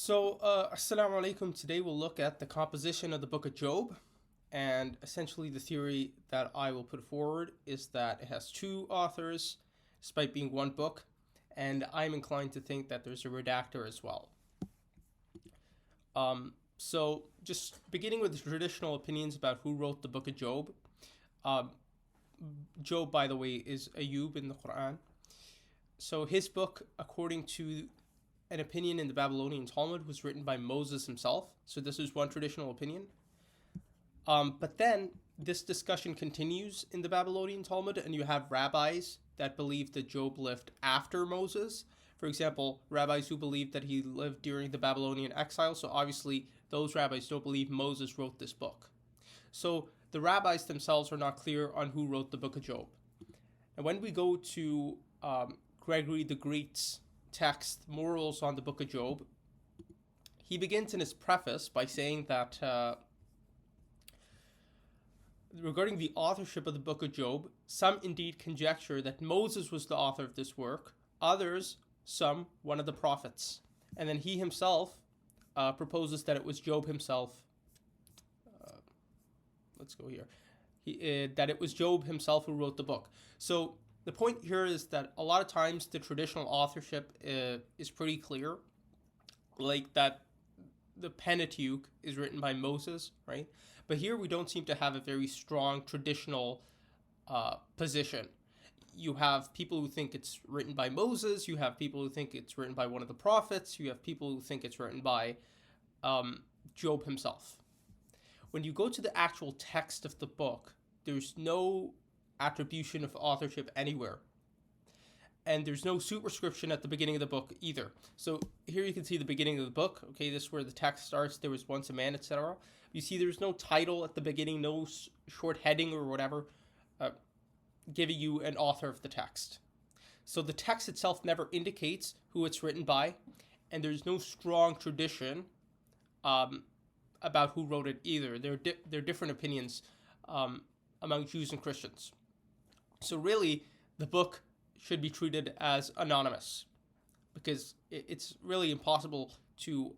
Assalamu alaikum. Today we'll look at the composition of the book of Job. And essentially, the theory that I will put forward is that it has two authors, despite being one book. And I'm inclined to think that there's a redactor as well. Just beginning with the traditional opinions about who wrote the book of Job. Job, by the way, is Ayyub in the Quran. So his book, according to an opinion in the Babylonian Talmud, was written by Moses himself. So this is one traditional opinion. But then this discussion continues in the Babylonian Talmud, and you have rabbis that believe that Job lived after Moses. For example, rabbis who believe that he lived during the Babylonian exile. So obviously, those rabbis don't believe Moses wrote this book. So the rabbis themselves are not clear on who wrote the book of Job. And when we go to Gregory the Great's text, Morals on the Book of Job, he begins in his preface by saying that regarding the authorship of the Book of Job, some indeed conjecture that Moses was the author of this work, others, one of the prophets. And then he himself proposes that it was Job himself. That it was Job himself who wrote the book. So the point here is that a lot of times the traditional authorship is pretty clear, like that the Pentateuch is written by Moses, right? But here we don't seem to have a very strong traditional position. You have people who think it's written by Moses, you have people who think it's written by one of the prophets, you have people who think it's written by Job himself. When you go to the actual text of the book, there's no attribution of authorship anywhere. And there's no superscription at the beginning of the book either. So here you can see the beginning of the book. Okay, this is where the text starts. There was once a man, etc. You see there's no title at the beginning, no short heading or whatever giving you an author of the text. So the text itself never indicates who it's written by, and there's no strong tradition about who wrote it either. There are different opinions among Jews and Christians. So really, the book should be treated as anonymous, because it's really impossible to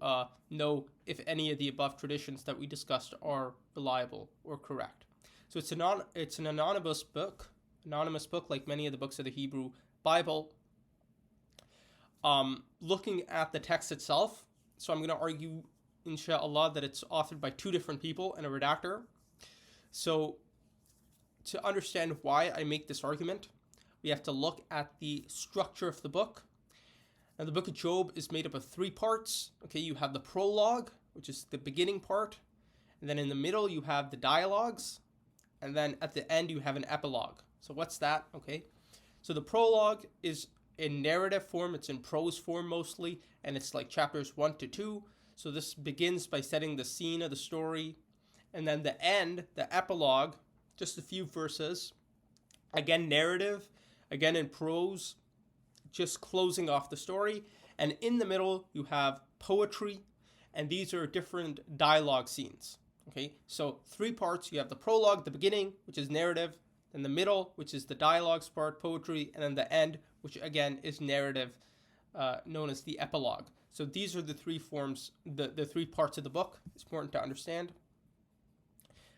know if any of the above traditions that we discussed are reliable or correct. So it's an anonymous book like many of the books of the Hebrew Bible. Looking at the text itself, so I'm going to argue, inshallah, that it's authored by two different people and a redactor. So to understand why I make this argument, we have to look at the structure of the book. Now, the book of Job is made up of three parts. Okay, you have the prologue, which is the beginning part. And then in the middle, you have the dialogues. And then at the end, you have an epilogue. So what's that? Okay, so the prologue is in narrative form. It's in prose form mostly. And it's like chapters 1 to 2. So this begins by setting the scene of the story. And then the end, the epilogue, just a few verses. Again, narrative. Again, in prose, just closing off the story. And in the middle, you have poetry. And these are different dialogue scenes. Okay, so three parts. You have the prologue, the beginning, which is narrative. Then the middle, which is the dialogues part, poetry. And then the end, which again is narrative, known as the epilogue. So these are the three forms, the three parts of the book. It's important to understand.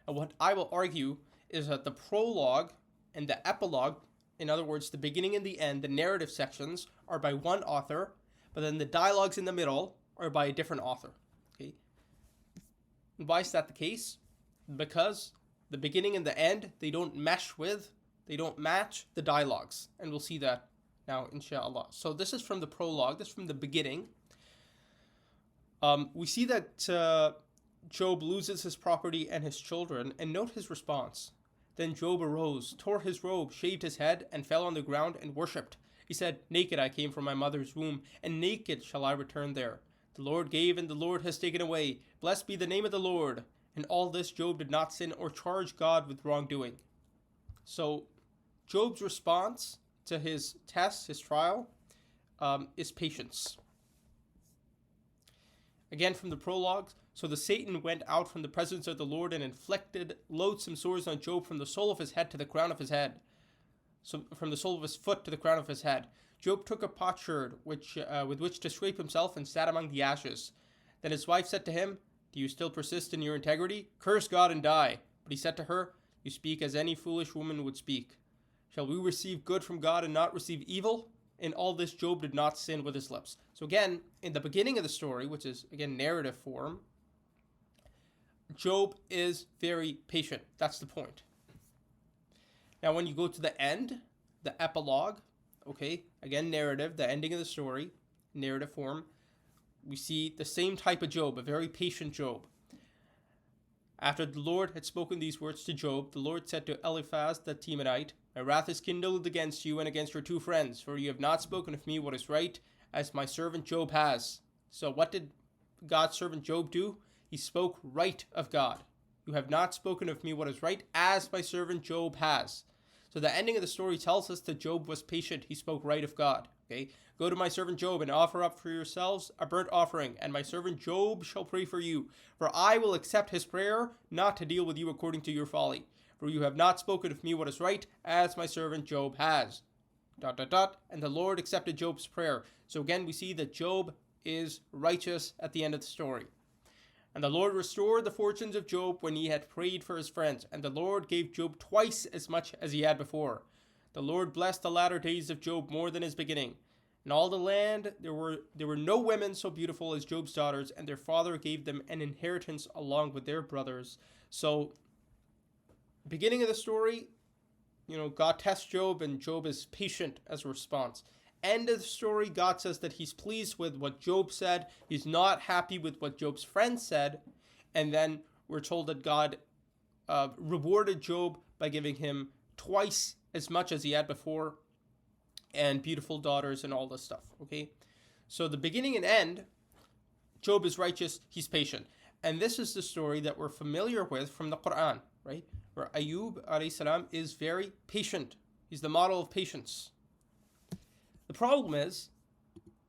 And what I will argue is that the prologue and the epilogue, in other words, the beginning and the end, the narrative sections, are by one author, but then the dialogues in the middle are by a different author. Okay. And why is that the case? Because the beginning and the end, they don't match the dialogues. And we'll see that now, inshallah. So this is from the prologue, this is from the beginning. We see that Job loses his property and his children, and note his response. Then Job arose, tore his robe, shaved his head, and fell on the ground and worshipped. He said, "Naked I came from my mother's womb, and naked shall I return there. The Lord gave, and the Lord has taken away. Blessed be the name of the Lord." In all this, Job did not sin or charge God with wrongdoing. So Job's response to his test, his trial, is patience. Again, from the prologue, so the Satan went out from the presence of the Lord and inflicted loathsome sores on Job from the sole of his head to the crown of his head. So from the sole of his foot to the crown of his head. Job took a potsherd with which to scrape himself and sat among the ashes. Then his wife said to him, "Do you still persist in your integrity? Curse God and die." But he said to her, "You speak as any foolish woman would speak. Shall we receive good from God and not receive evil?" In all this, Job did not sin with his lips. So again, in the beginning of the story, which is again narrative form, Job is very patient. That's the point. Now, when you go to the end, the epilogue, okay, again, narrative, the ending of the story, narrative form, we see the same type of Job, a very patient Job. After the Lord had spoken these words to Job, the Lord said to Eliphaz the Temanite, "My wrath is kindled against you and against your two friends, for you have not spoken of me what is right, as my servant Job has." So what did God's servant Job do? He spoke right of God. "You have not spoken of me what is right, as my servant Job has." So the ending of the story tells us that Job was patient. He spoke right of God. Okay, "Go to my servant Job and offer up for yourselves a burnt offering, and my servant Job shall pray for you. For I will accept his prayer, not to deal with you according to your folly. For you have not spoken of me what is right, as my servant Job has." ... And the Lord accepted Job's prayer. So again, we see that Job is righteous at the end of the story. "And the Lord restored the fortunes of Job when he had prayed for his friends. And the Lord gave Job twice as much as he had before. The Lord blessed the latter days of Job more than his beginning. In all the land there were no women so beautiful as Job's daughters, and their father gave them an inheritance along with their brothers." So, beginning of the story, God tests Job, and Job is patient as a response. End of the story, God says that he's pleased with what Job said. He's not happy with what Job's friends said. And then we're told that God rewarded Job by giving him twice as much as he had before, and beautiful daughters and all this stuff. Okay, so the beginning and end, Job is righteous, he's patient. And this is the story that we're familiar with from the Quran, right? Where Ayyub alayhi salam is very patient. He's the model of patience. The problem is,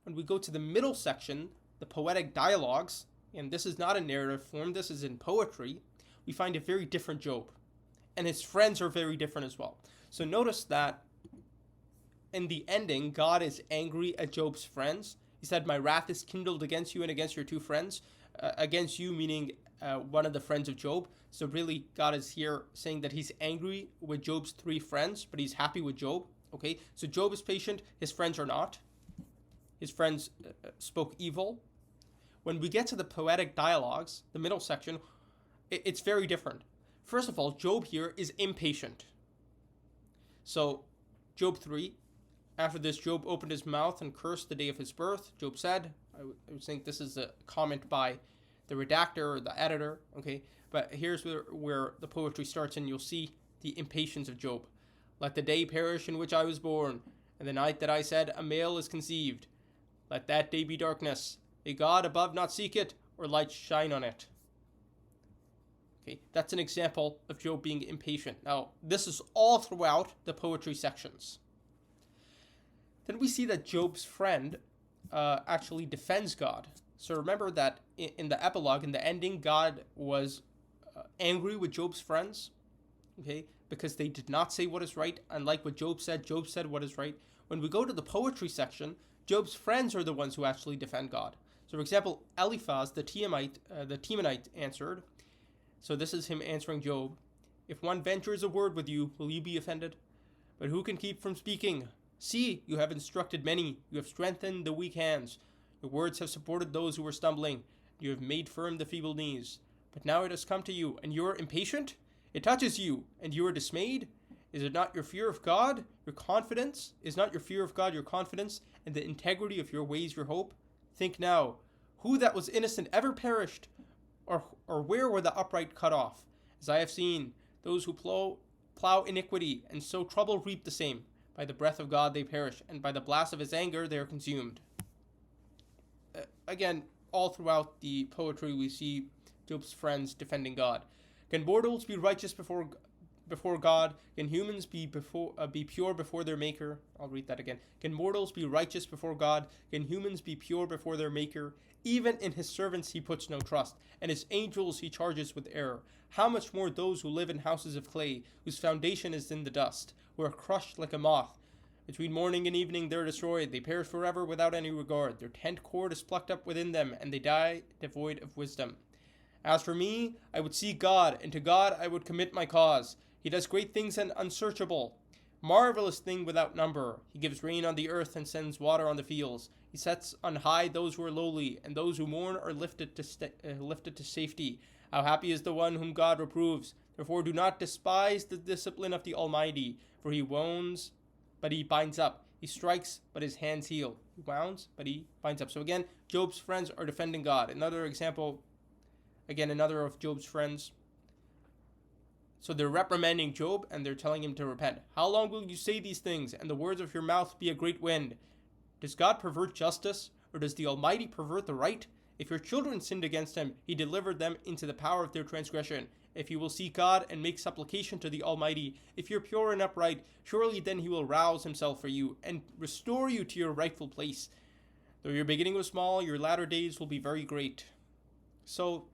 when we go to the middle section, the poetic dialogues, and this is not a narrative form, this is in poetry, we find a very different Job. And his friends are very different as well. So notice that in the ending, God is angry at Job's friends. He said, "My wrath is kindled against you and against your two friends." Against you meaning one of the friends of Job. So really, God is here saying that he's angry with Job's three friends, but he's happy with Job. Okay, so Job is patient, his friends are not. His friends spoke evil. When we get to the poetic dialogues, the middle section, it's very different. First of all, Job here is impatient. So, Job 3, after this, Job opened his mouth and cursed the day of his birth. Job said, I would think this is a comment by the redactor or the editor, okay? But here's where the poetry starts, and you'll see the impatience of Job. "Let the day perish in which I was born, and the night that I said, a male is conceived. Let that day be darkness. May God above not seek it, or light shine on it." Okay, that's an example of Job being impatient. Now, this is all throughout the poetry sections. Then we see that Job's friend actually defends God. So remember that in the epilogue, in the ending, God was angry with Job's friends, okay, because they did not say what is right. Unlike what Job said what is right. When we go to the poetry section, Job's friends are the ones who actually defend God. So, for example, Eliphaz, the Temanite answered. So this is him answering Job. "If one ventures a word with you, will you be offended? But who can keep from speaking? See, you have instructed many. You have strengthened the weak hands. Your words have supported those who were stumbling. You have made firm the feeble knees. But now it has come to you, and you are impatient? It touches you, and you are dismayed? Is it not your fear of God, your confidence? Is not your fear of God your confidence, and the integrity of your ways your hope? Think now, who that was innocent ever perished? Or where were the upright cut off? As I have seen, those who plow iniquity, and sow trouble reap the same. By the breath of God they perish, and by the blast of his anger they are consumed." Again, all throughout the poetry we see Job's friends defending God. "Can mortals be righteous before God? Can humans be pure before their Maker?" I'll read that again. "Can mortals be righteous before God? Can humans be pure before their Maker? Even in his servants he puts no trust, and his angels he charges with error. How much more those who live in houses of clay, whose foundation is in the dust, who are crushed like a moth? Between morning and evening they are destroyed. They perish forever without any regard. Their tent cord is plucked up within them, and they die devoid of wisdom. As for me, I would seek God, and to God I would commit my cause. He does great things and unsearchable, marvelous thing without number. He gives rain on the earth and sends water on the fields. He sets on high those who are lowly, and those who mourn are lifted to safety. How happy is the one whom God reproves. Therefore do not despise the discipline of the Almighty, for he wounds, but he binds up. He strikes, but his hands heal. He wounds, but he binds up. So again, Job's friends are defending God. Another example, again, another of Job's friends. So they're reprimanding Job, and they're telling him to repent. How long will you say these things, and the words of your mouth be a great wind? Does God pervert justice, or does the Almighty pervert the right? If your children sinned against him, he delivered them into the power of their transgression. If you will seek God and make supplication to the Almighty, if you're pure and upright, surely then he will rouse himself for you and restore you to your rightful place. Though your beginning was small, your latter days will be very great. So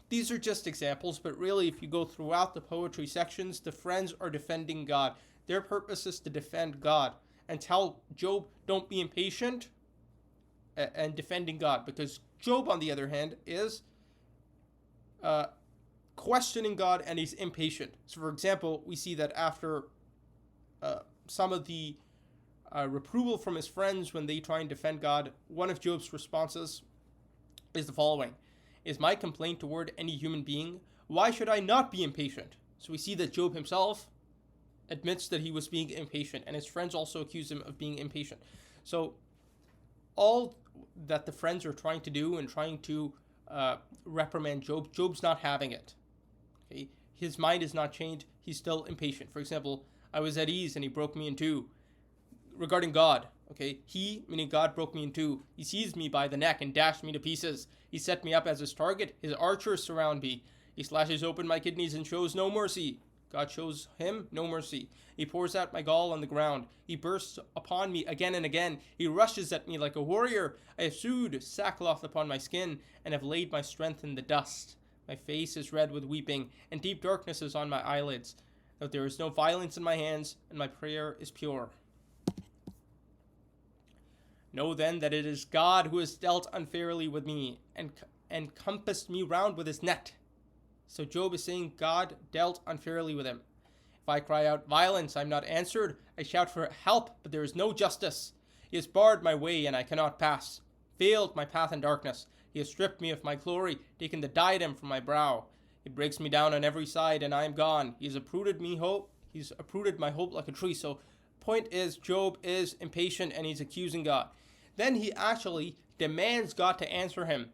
these are just examples, but really if you go throughout the poetry sections, the friends are defending God. Their purpose is to defend God and tell Job, don't be impatient, and defending God. Because Job, on the other hand, is questioning God, and he's impatient. So for example, we see that after some of the reproval from his friends when they try and defend God, one of Job's responses is the following: is my complaint toward any human being? Why should I not be impatient? So we see that Job himself admits that he was being impatient, and his friends also accuse him of being impatient. So all that the friends are trying to do and trying to reprimand Job, Job's not having it. Okay? His mind is not changed. He's still impatient. For example, I was at ease and he broke me in two. Regarding God, okay, he, meaning God, broke me in two. He seized me by the neck and dashed me to pieces. He set me up as his target. His archers surround me. He slashes open my kidneys and shows no mercy. God shows him no mercy. He pours out my gall on the ground. He bursts upon me again and again. He rushes at me like a warrior. I have sewed sackcloth upon my skin and have laid my strength in the dust. My face is red with weeping, and deep darkness is on my eyelids. Though there is no violence in my hands, and my prayer is pure. Know then that it is God who has dealt unfairly with me, and compassed me round with his net. So Job is saying God dealt unfairly with him. If I cry out violence, I am not answered. I shout for help, but there is no justice. He has barred my way, and I cannot pass. Veiled my path in darkness. He has stripped me of my glory, taken the diadem from my brow. He breaks me down on every side, and I am gone. He has uprooted my hope like a tree. So point is, Job is impatient, and he's accusing God. Then he actually demands God to answer him.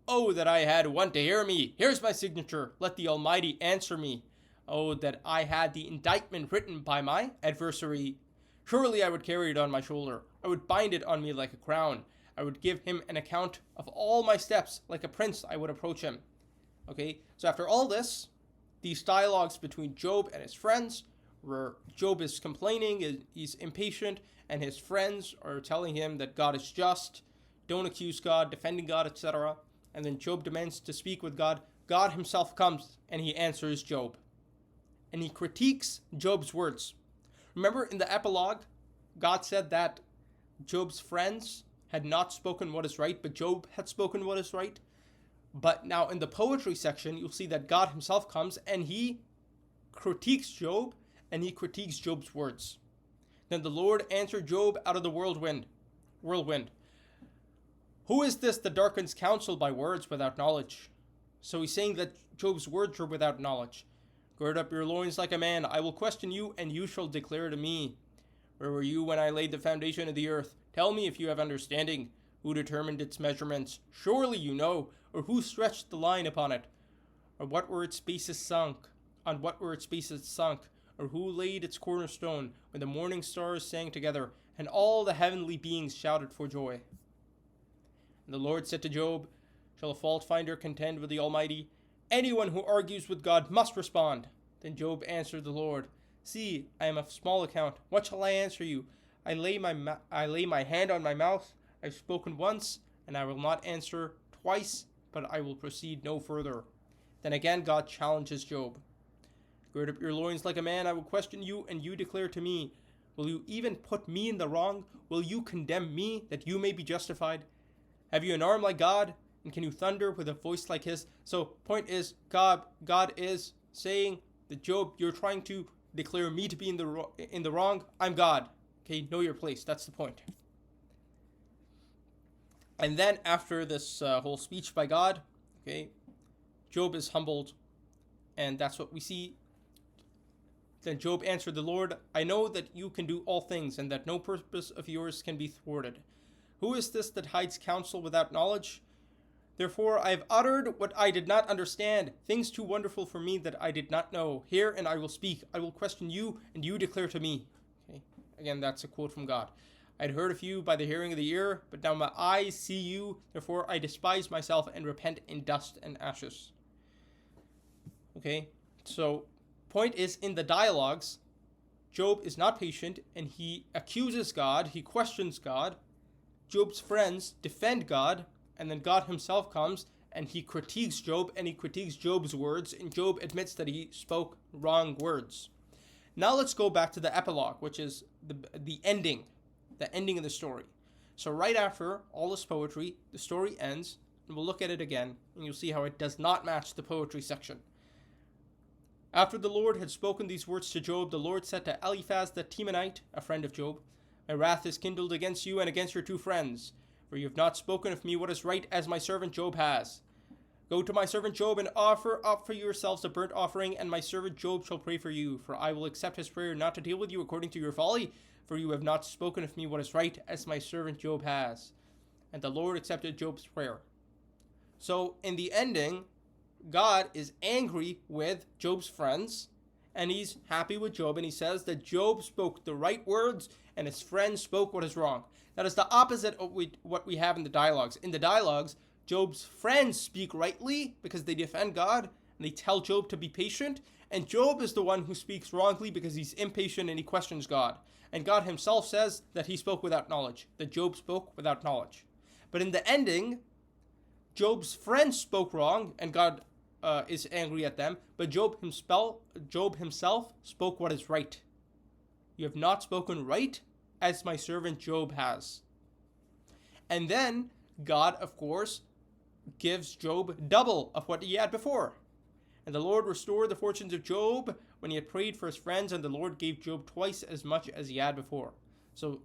Oh, that I had one to hear me. Here's my signature. Let the Almighty answer me. Oh, that I had the indictment written by my adversary. Surely I would carry it on my shoulder. I would bind it on me like a crown. I would give him an account of all my steps. Like a prince, I would approach him. Okay, so after all this, these dialogues between Job and his friends, where Job is complaining, he's impatient, and his friends are telling him that God is just, don't accuse God, defending God, etc. And then Job demands to speak with God. God himself comes and he answers Job. And he critiques Job's words. Remember in the Epilogue, God said that Job's friends had not spoken what is right, but Job had spoken what is right. But now in the poetry section, you'll see that God himself comes and he critiques Job, and he critiques Job's words. Then the Lord answered Job out of the whirlwind. Who is this that darkens counsel by words without knowledge? So he's saying that Job's words are without knowledge. Gird up your loins like a man. I will question you, and you shall declare to me. Where were you when I laid the foundation of the earth? Tell me if you have understanding. Who determined its measurements? Surely you know. Or who stretched the line upon it? Or what were its bases sunk? On what were its bases sunk? Or who laid its cornerstone when the morning stars sang together, and all the heavenly beings shouted for joy? And the Lord said to Job, shall a fault finder contend with the Almighty? Anyone who argues with God must respond. Then Job answered the Lord, see, I am of small account. What shall I answer you? I lay my hand on my mouth. I've spoken once, and I will not answer twice, but I will proceed no further. Then again God challenges Job. Gird up your loins like a man. I will question you, and you declare to me. Will you even put me in the wrong? Will you condemn me that you may be justified? Have you an arm like God? And can you thunder with a voice like his? So point is, God is saying that Job, you're trying to declare me to be in the wrong. I'm God. Okay, know your place. That's the point. And then after this whole speech by God, okay, Job is humbled, and that's what we see. Then Job answered the Lord, I know that you can do all things, and that no purpose of yours can be thwarted. Who is this that hides counsel without knowledge? Therefore I have uttered what I did not understand, things too wonderful for me that I did not know. Hear, and I will speak. I will question you, and you declare to me. Okay. Again, that's a quote from God. I had heard of you by the hearing of the ear, but now my eyes see you. Therefore I despise myself and repent in dust and ashes. Okay, so point is, in the dialogues, Job is not patient, and he accuses God, he questions God. Job's friends defend God, and then God himself comes and he critiques Job, and he critiques Job's words, and Job admits that he spoke wrong words. Now let's go back to the epilogue, which is the ending of the story. So right after all this poetry, the story ends, and we'll look at it again, and you'll see how it does not match the poetry section. After the Lord had spoken these words to Job, the Lord said to Eliphaz the Temanite, a friend of Job, My wrath is kindled against you and against your two friends, for you have not spoken of me what is right, as my servant Job has. Go to my servant Job and offer up for yourselves a burnt offering, and my servant Job shall pray for you, for I will accept his prayer not to deal with you according to your folly, for you have not spoken of me what is right, as my servant Job has. And the Lord accepted Job's prayer. So in the ending, God is angry with Job's friends, and he's happy with Job, and he says that Job spoke the right words, and his friends spoke what is wrong. That is the opposite of what we have in the dialogues. In the dialogues, Job's friends speak rightly because they defend God, and they tell Job to be patient, and Job is the one who speaks wrongly because he's impatient and he questions God. And God himself says that he spoke without knowledge, that Job spoke without knowledge. But in the ending, Job's friends spoke wrong, and God is angry at them, but Job himself spoke what is right. You have not spoken right, as my servant Job has. And then God, of course, gives Job double of what he had before. And the Lord restored the fortunes of Job when he had prayed for his friends, and the Lord gave Job twice as much as he had before. So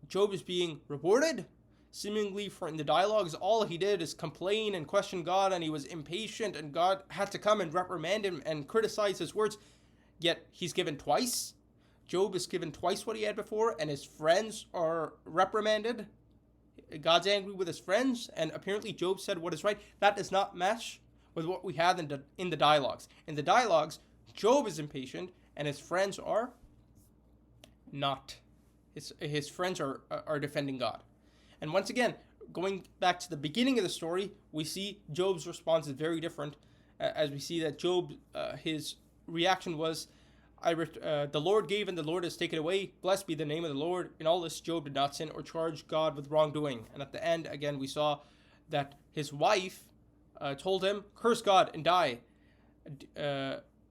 Job is being rewarded. Seemingly, in the dialogues, all he did is complain and question God, and he was impatient, and God had to come and reprimand him and criticize his words. Yet he's given twice. Job is given twice what he had before, and his friends are reprimanded. God's angry with his friends, and apparently Job said what is right. That does not match with what we have in the dialogues. In the dialogues, Job is impatient, and his friends are not. His friends are defending God. And once again, going back to the beginning of the story, we see Job's response is very different. As we see that Job, his reaction was, the Lord gave and the Lord has taken away. Blessed be the name of the Lord. In all this, Job did not sin or charge God with wrongdoing. And at the end, again, we saw that his wife told him, curse God and die.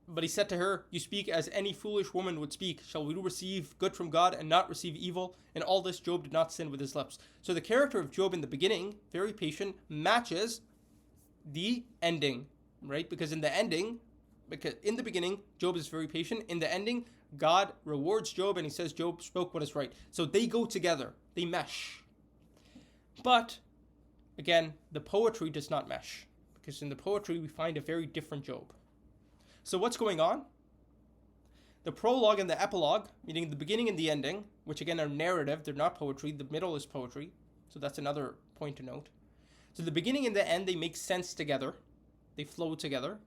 But he said to her, you speak as any foolish woman would speak. Shall we receive good from God and not receive evil? In all this, Job did not sin with his lips. So the character of Job in the beginning, very patient, matches the ending, right? Because in the beginning, Job is very patient. In the ending, God rewards Job, and he says Job spoke what is right. So they go together. They mesh. But, again, the poetry does not mesh. Because in the poetry, we find a very different Job. So what's going on? The prologue and the epilogue, meaning the beginning and the ending, which again are narrative, they're not poetry. The middle is poetry. So that's another point to note. So the beginning and the end, they make sense together. They flow together.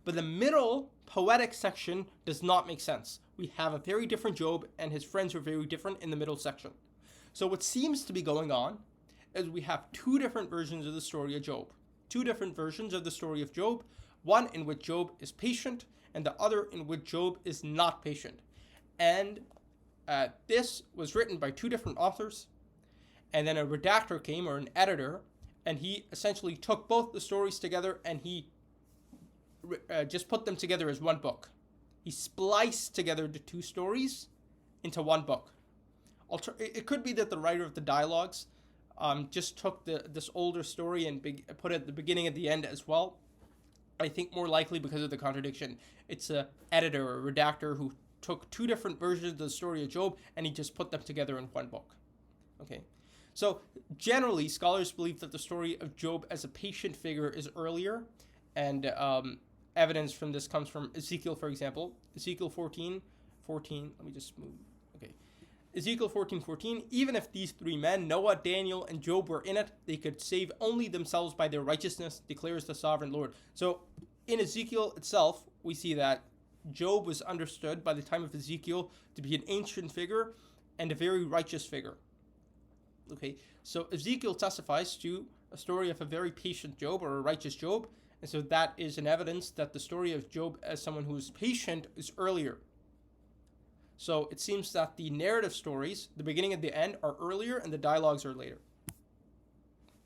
But the middle poetic section does not make sense. We have a very different Job, and his friends are very different in the middle section. So what seems to be going on is we have two different versions of the story of Job. Two different versions of the story of Job. One in which Job is patient, and the other in which Job is not patient. And this was written by two different authors, and then a redactor came, or an editor, and he essentially took both the stories together, and he just put them together as one book. He spliced together the two stories into one book. It could be that the writer of the dialogues just took this older story and put it at the beginning and the end as well. I think more likely because of the contradiction. It's a editor or redactor who took two different versions of the story of Job and he just put them together in one book. Okay, so generally scholars believe that the story of Job as a patient figure is earlier, and evidence from this comes from Ezekiel, for example. Ezekiel 14, let me just move. Okay, Ezekiel 14:14. Even if these three men, Noah, Daniel, and Job, were in it, they could save only themselves by their righteousness, declares the sovereign Lord. So in Ezekiel itself, we see that Job was understood by the time of Ezekiel to be an ancient figure and a very righteous figure. Okay, so Ezekiel testifies to a story of a very patient Job or a righteous Job, and so that is an evidence that the story of Job as someone who is patient is earlier. So it seems that the narrative stories, the beginning and the end, are earlier and the dialogues are later.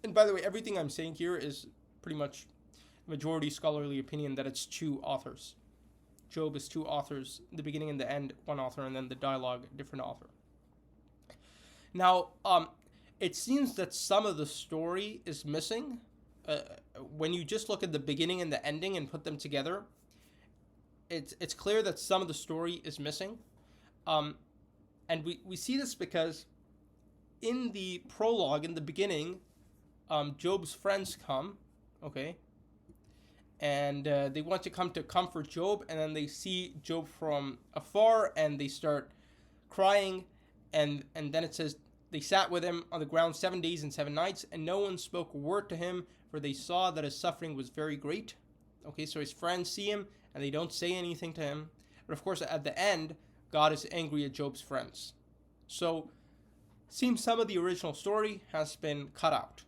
And by the way, everything I'm saying here is pretty much majority scholarly opinion that it's two authors. Job is two authors, the beginning and the end, one author, and then the dialogue, different author. Now, it seems that some of the story is missing. When you just look at the beginning and the ending and put them together, it's clear that some of the story is missing. And we see this because in the prologue, in the beginning, Job's friends come, okay, and they want to come to comfort Job, and then they see Job from afar, and they start crying, and then it says, they sat with him on the ground 7 days and 7 nights, and no one spoke a word to him, for they saw that his suffering was very great. Okay, so his friends see him, and they don't say anything to him. But of course, at the end, God is angry at Job's friends. So, it seems some of the original story has been cut out.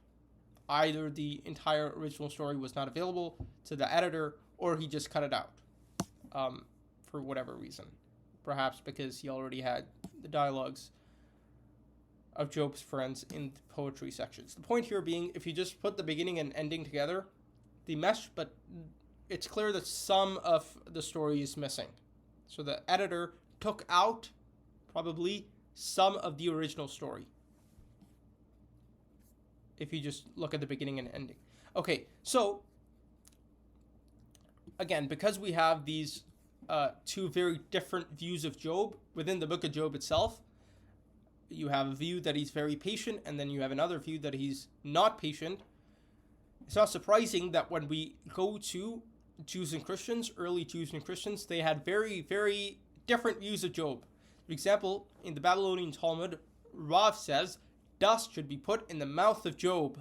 Either the entire original story was not available to the editor, or he just cut it out for whatever reason. Perhaps because he already had the dialogues of Job's friends in the poetry sections. The point here being, if you just put the beginning and ending together, they mesh, but it's clear that some of the story is missing. So the editor took out probably some of the original story, if you just look at the beginning and ending. Okay, so again, because we have these two very different views of Job within the book of Job itself, you have a view that he's very patient, and then you have another view that he's not patient. It's not surprising that when we go to Jews and Christians, early Jews and Christians, they had very, very different views of Job. For example, in the Babylonian Talmud, Rav says, dust should be put in the mouth of Job.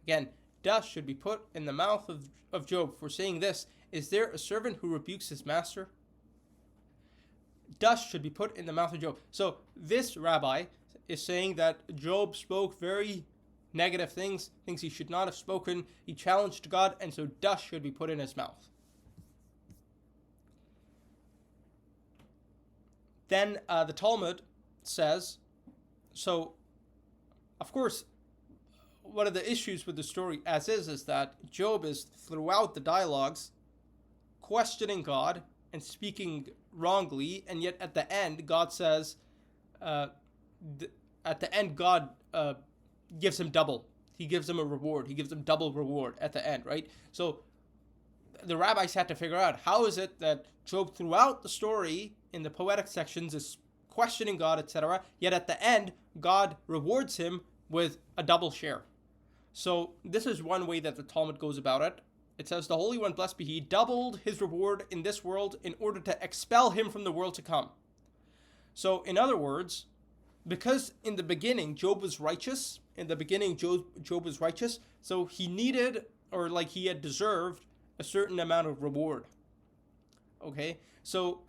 Again, dust should be put in the mouth of Job. For saying this, is there a servant who rebukes his master? Dust should be put in the mouth of Job. So this rabbi is saying that Job spoke very negative things he should not have spoken. He challenged God, and so dust should be put in his mouth. Then the Talmud says, so of course, one of the issues with the story as is that Job is throughout the dialogues questioning God and speaking wrongly, and yet at the end God says, God gives him double. He gives him a reward. He gives him double reward at the end, right? So the rabbis had to figure out, how is it that Job throughout the story in the poetic sections is questioning God, etc., yet at the end God rewards him with a double share. So this is one way that the Talmud goes about it. It says, the Holy One, blessed be He, doubled his reward in this world in order to expel him from the world to come. So, in other words, because in the beginning Job was righteous, Job was righteous, so he needed, or like he had deserved, a certain amount of reward. Okay? So,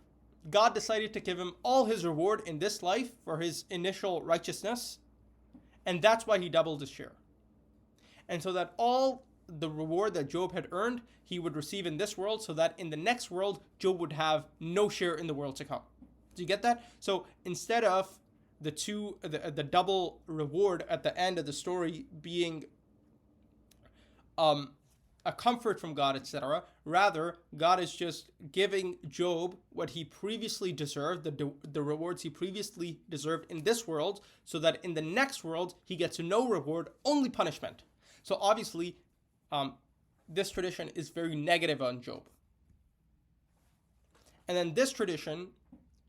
God decided to give him all his reward in this life for his initial righteousness, and that's why he doubled his share. And so that all the reward that Job had earned, he would receive in this world, so that in the next world, Job would have no share in the world to come. Do you get that? So instead of the double reward at the end of the story being a comfort from God, etc. Rather, God is just giving Job what he previously deserved, the rewards he previously deserved in this world, so that in the next world he gets no reward, only punishment. So obviously, this tradition is very negative on Job. And then this tradition,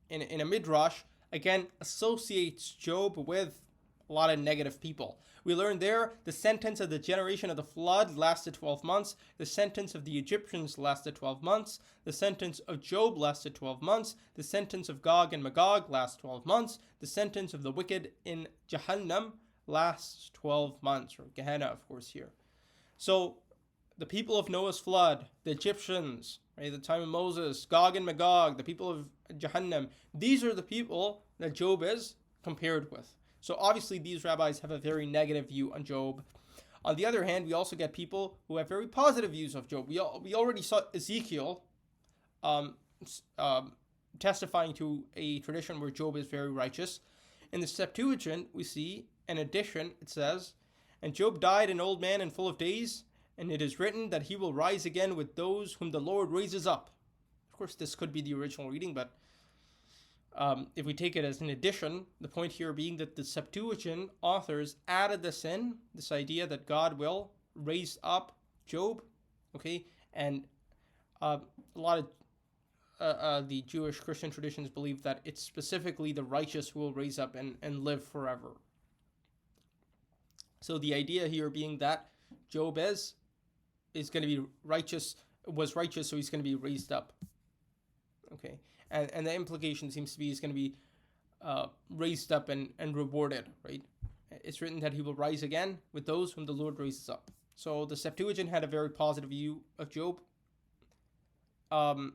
in a midrash, again associates Job with a lot of negative people. We learn there the sentence of the generation of the flood lasted 12 months. The sentence of the Egyptians lasted 12 months. The sentence of Job lasted 12 months. The sentence of Gog and Magog lasts 12 months. The sentence of the wicked in Jahannam lasts 12 months, or Gehenna, of course, here. So the people of Noah's flood, the Egyptians, right, the time of Moses, Gog and Magog, the people of Jahannam, these are the people that Job is compared with. So obviously these rabbis have a very negative view on Job. On the other hand, we also get people who have very positive views of Job. We already saw Ezekiel testifying to a tradition where Job is very righteous. In the Septuagint, we see, in addition, it says, "And Job died an old man and full of days, and it is written that he will rise again with those whom the Lord raises up." Of course, this could be the original reading, but if we take it as an addition, the point here being that the Septuagint authors added this in, this idea that God will raise up Job, okay? And a lot of the Jewish Christian traditions believe that it's specifically the righteous who will raise up and live forever. So the idea here being that Job is going to be righteous, was righteous, so he's going to be raised up, okay? And the implication seems to be he's going to be raised up and rewarded, right? It's written that he will rise again with those whom the Lord raises up. So the Septuagint had a very positive view of Job. The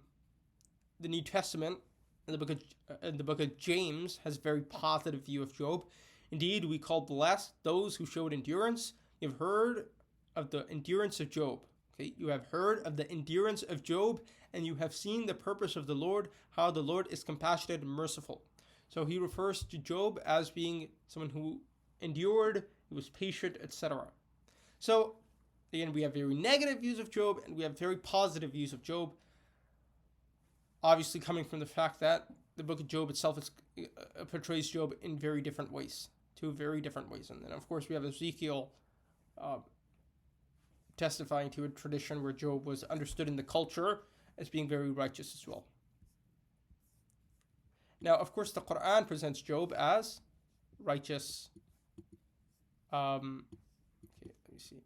New Testament, in the book of James, has a very positive view of Job. "Indeed, we call blessed those who showed endurance. You've heard of the endurance of Job." Okay, you have heard of the endurance of Job, and you have seen the purpose of the Lord, how the Lord is compassionate and merciful. So he refers to Job as being someone who endured, who was patient, etc. So again, we have very negative views of Job, and we have very positive views of Job. Obviously, coming from the fact that the book of Job itself portrays Job in very different ways, two very different ways. And then, of course, we have Ezekiel testifying to a tradition where Job was understood in the culture as being very righteous as well. Now, of course, the Quran presents Job as righteous. Okay, let me see.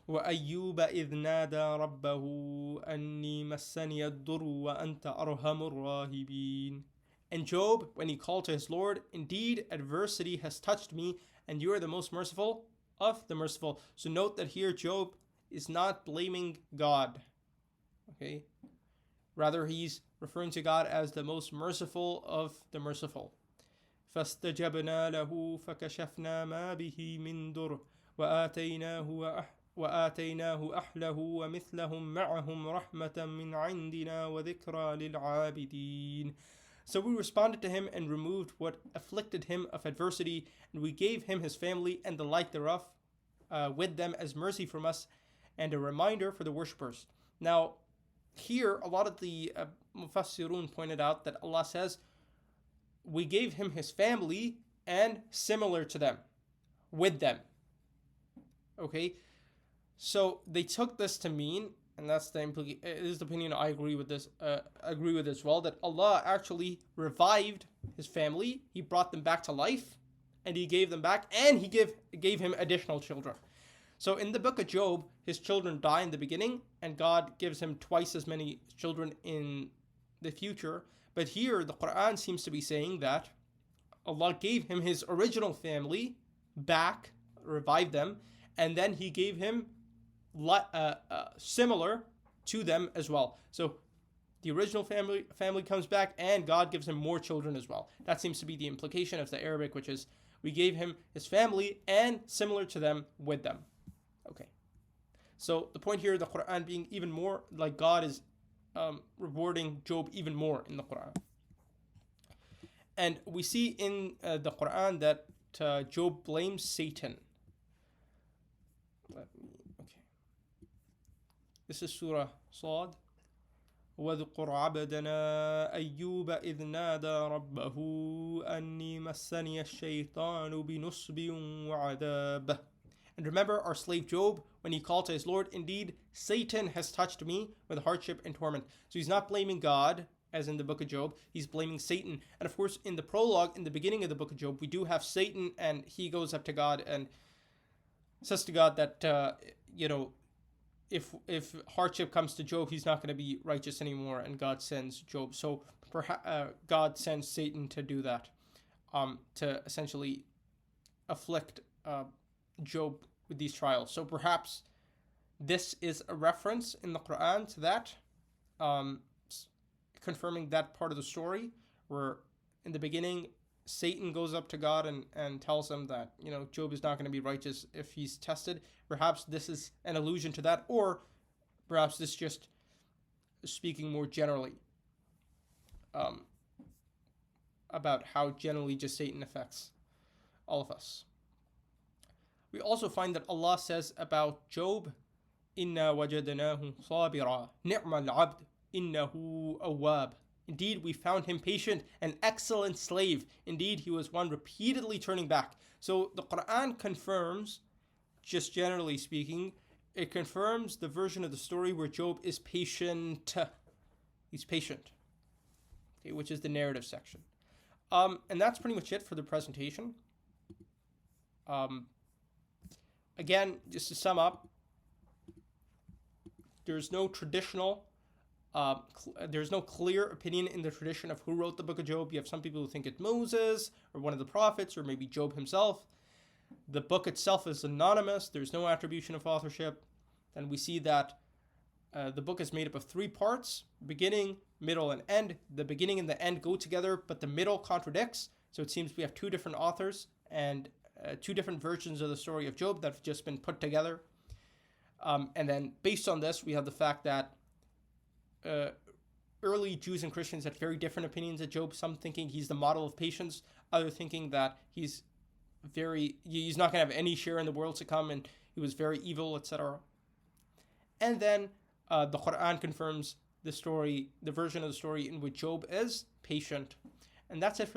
وَأَيُّوبَ إِذْ نَادَى رَبَّهُ أَنِّي مَسَّنِيَ الضُّرُّ وَأَنْتَ أَرْحَمُ الرَّاحِمِينَ. And Job, when he called to his Lord, "Indeed, adversity has touched me, and you are the most merciful of the merciful." So note that here Job is not blaming God. Okay? Rather, he's referring to God as the most merciful of the merciful. فَاسْتَجَبْنَا لَهُ فَكَشَفْنَا مَا بِهِ مِنْ دُرٍ وآتيناه أهله ومثلهم معهم رحمة من عندنا وذكرى للعابدين. So we responded to him and removed what afflicted him of adversity, and we gave him his family and the like thereof with them as mercy from us and a reminder for the worshippers. Now, here, a lot of the Mufassirun pointed out that Allah says, we gave him his family and similar to them, with them. Okay? So they took this to mean, and that's the implication. It is the opinion I agree with this. Agree with as well, that Allah actually revived his family. He brought them back to life, and he gave them back, and he gave him additional children. So in the book of Job, his children die in the beginning, and God gives him twice as many children in the future. But here, the Quran seems to be saying that Allah gave him his original family back, revived them, and then he gave him similar to them as well. So the original family comes back, and God gives him more children as well. That seems to be the implication of the Arabic, which is we gave him his family and similar to them with them. Okay. So the point here, the Quran being even more like God is rewarding Job even more in the Quran. And we see in the Quran that Job blames Satan. Okay. This is Surah Sad. وَاذْكُرْ عَبْدَنَا أَيُّوبَ إِذْ نَادَى رَبَّهُ أَنِّي مَسَّنِيَ الشَّيْطَانُ بِنُصْبٍ وَعَذَابٍ. And remember our slave Job when he called to his Lord, indeed, Satan has touched me with hardship and torment. So he's not blaming God, as in the book of Job, he's blaming Satan. And of course, in the prologue, in the beginning of the book of Job, we do have Satan, and he goes up to God and says to God that, if hardship comes to Job, he's not going to be righteous anymore, and God sends Job. So God sends Satan to do that, to essentially afflict Job with these trials. So perhaps this is a reference in the Quran to that, confirming that part of the story where in the beginning Satan goes up to God and tells him that, Job is not going to be righteous if he's tested. Perhaps this is an allusion to that, or perhaps this is just speaking more generally about how generally just Satan affects all of us. We also find that Allah says about Job, Inna wajadnahu sabira, ni'mal abd, innahu awwab. Indeed, we found him patient, an excellent slave. Indeed, he was one repeatedly turning back. So the Quran confirms, just generally speaking, it confirms the version of the story where Job is patient. He's patient, okay, which is the narrative section. And that's pretty much it for the presentation. Again, just to sum up, there's no traditional there's no clear opinion in the tradition of who wrote the book of Job. You have some people who think it's Moses or one of the prophets or maybe Job himself. The book itself is anonymous. There's no attribution of authorship. And we see that the book is made up of 3 parts: beginning, middle, and end. The beginning and the end go together, but the middle contradicts. So it seems we have 2 different authors and 2 different versions of the story of Job that have just been put together. And then based on this, we have the fact that early Jews and Christians had very different opinions of Job. Some thinking he's the model of patience, other thinking that he's not going to have any share in the world to come, and he was very evil, etc. And then the Quran confirms the version of the story in which Job is patient. And that's it for